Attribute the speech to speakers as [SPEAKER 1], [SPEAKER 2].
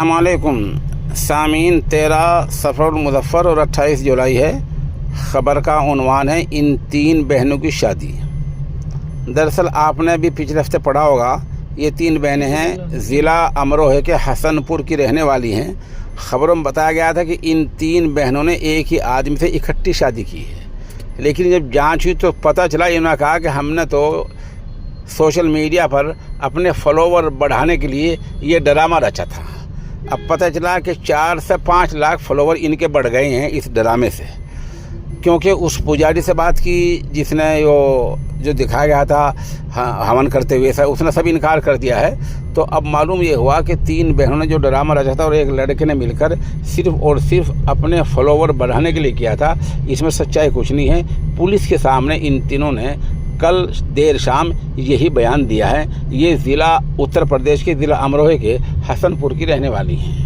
[SPEAKER 1] अस्सलामुअलैकुम सामीन, 13 सफ़रुल मुज़फ़्फ़र और 28 जुलाई है। ख़बर का उन्वान है इन तीन बहनों की शादी। दरअसल आपने भी पिछले हफ्ते पढ़ा होगा, ये तीन बहनें हैं, ज़िला अमरोहा के हसनपुर की रहने वाली हैं। ख़बरों में बताया गया था कि इन तीन बहनों ने एक ही आदमी से इकट्ठी शादी की है, लेकिन जब जांच हुई तो पता चला, इन्होंने कहा कि हमने तो सोशल मीडिया पर अपने फॉलोवर बढ़ाने के लिए ये ड्रामा रचा था। अब पता चला कि 4 से 5 लाख फॉलोवर इनके बढ़ गए हैं इस ड्रामे से, क्योंकि उस पुजारी से बात की जिसने जो दिखाया गया था हवन करते हुए, उसने सब इनकार कर दिया है। तो अब मालूम ये हुआ कि तीन बहनों ने जो ड्रामा रचा था और एक लड़के ने मिलकर सिर्फ और सिर्फ अपने फॉलोवर बढ़ाने के लिए किया था। इसमें सच्चाई कुछ नहीं है। पुलिस के सामने इन तीनों ने कल देर शाम यही बयान दिया है। ये ज़िला उत्तर प्रदेश के ज़िला अमरोहा के हसनपुर की रहने वाली हैं।